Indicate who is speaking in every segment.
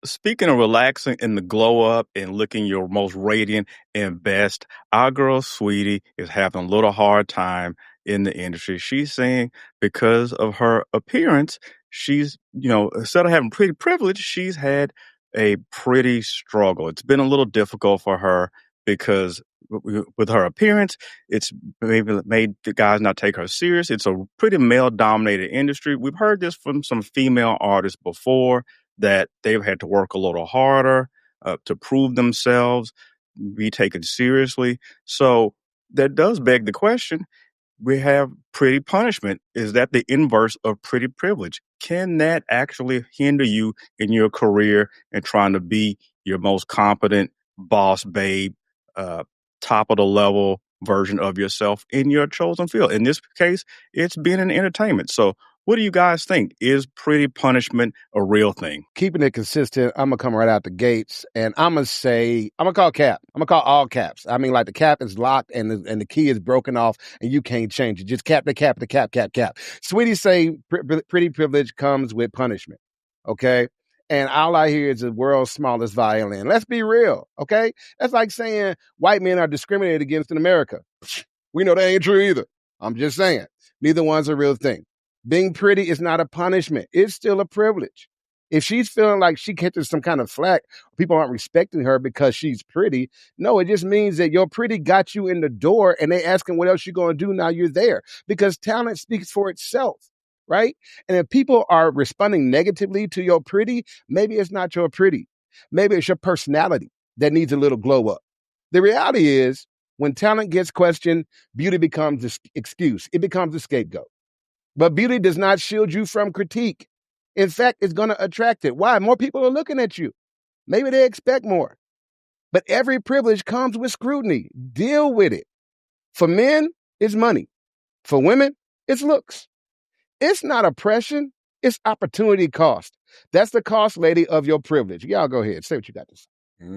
Speaker 1: Speaking of relaxing and the glow up and looking your most radiant and best, our girl Sweetie is having a little hard time in the industry. She's saying because of her appearance, instead of having pretty privilege, she's had a pretty struggle. It's been a little difficult for her because with her appearance, it's maybe made the guys not take her serious. It's a pretty male dominated industry. We've heard this from some female artists before that they've had to work a little harder to prove themselves, be taken seriously. So that does beg the question, we have pretty punishment. Is that the inverse of pretty privilege? Can that actually hinder you in your career and trying to be your most competent boss babe, uh, top of the level version of yourself in your chosen field? In this case, it's being in entertainment. So what do you guys think? Is pretty punishment a real thing?
Speaker 2: Keeping it consistent, I'm gonna come right out the gates and I'm gonna call cap. I'm gonna call all caps. I mean, like the cap is locked and the key is broken off and you can't change it. Just cap the cap, the cap, cap, cap. Sweetie say pretty privilege comes with punishment. Okay. And all I hear is the world's smallest violin. Let's be real. Okay. That's like saying white men are discriminated against in America. We know that ain't true either. I'm just saying. Neither one's a real thing. Being pretty is not a punishment. It's still a privilege. If she's feeling like she catches some kind of flack, people aren't respecting her because she's pretty. No, it just means that your pretty got you in the door and they asking what else you're going to do now you're there because talent speaks for itself, right? And if people are responding negatively to your pretty, maybe it's not your pretty. Maybe it's your personality that needs a little glow up. The reality is when talent gets questioned, beauty becomes the excuse. It becomes the scapegoat. But beauty does not shield you from critique. In fact, it's going to attract it. Why? More people are looking at you. Maybe they expect more. But every privilege comes with scrutiny. Deal with it. For men, it's money. For women, it's looks. It's not oppression. It's opportunity cost. That's the cost, lady, of your privilege. Y'all go ahead. Say what you got to say.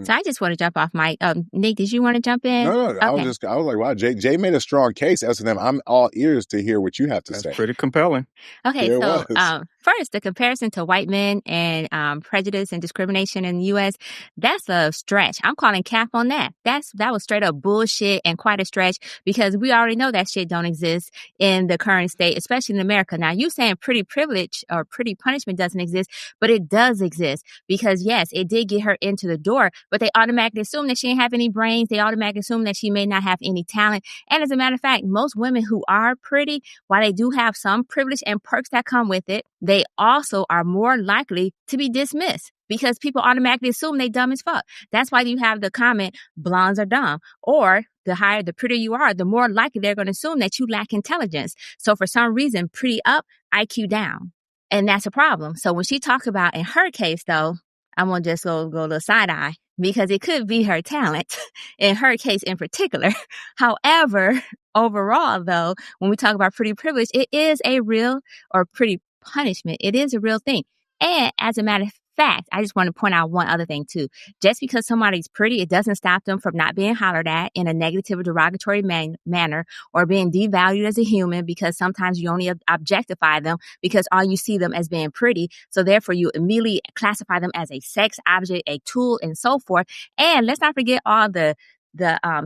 Speaker 3: So I just want to jump off mic. Nick, did you want to jump in?
Speaker 4: No.
Speaker 3: Okay.
Speaker 4: I was like, wow, Jay made a strong case. S&M, I'm all ears to hear what you have to say.
Speaker 1: That's pretty compelling.
Speaker 3: Okay,
Speaker 4: There
Speaker 3: so
Speaker 4: was.
Speaker 3: first, the comparison to white men and prejudice and discrimination in the U.S., that's a stretch. I'm calling cap on that. That was straight up bullshit and quite a stretch because we already know that shit don't exist in the current state, especially in America. Now, you saying pretty privilege or pretty punishment doesn't exist, but it does exist because, yes, it did get her into the door, but they automatically assume that she didn't have any brains. They automatically assume that she may not have any talent. And as a matter of fact, most women who are pretty, while they do have some privilege and perks that come with it, they also are more likely to be dismissed because people automatically assume they dumb as fuck. That's why you have the comment, blondes are dumb. Or the prettier you are, the more likely they're going to assume that you lack intelligence. So for some reason, pretty up, IQ down. And that's a problem. So when she talks about, in her case, though, I'm going to just go a little side eye because it could be her talent in her case in particular. However, overall, though, when we talk about pretty privilege, it is a real or pretty punishment. It is a real thing. And as a matter of fact, I just want to point out one other thing too. Just because somebody's pretty, it doesn't stop them from not being hollered at in a negative or derogatory manner or being devalued as a human because sometimes you only objectify them because all you see them as being pretty. So therefore you immediately classify them as a sex object, a tool, and so forth. And let's not forget all the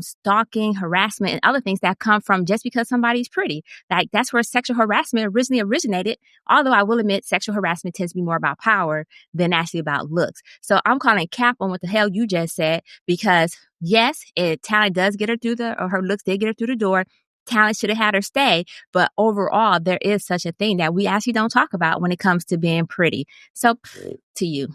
Speaker 3: stalking, harassment, and other things that come from just because somebody's pretty. Like that's where sexual harassment originally originated. Although I will admit sexual harassment tends to be more about power than actually about looks. So I'm calling cap on what the hell you just said because yes, talent does get her through or her looks did get her through the door. Talent should have had her stay. But overall, there is such a thing that we actually don't talk about when it comes to being pretty. So to you.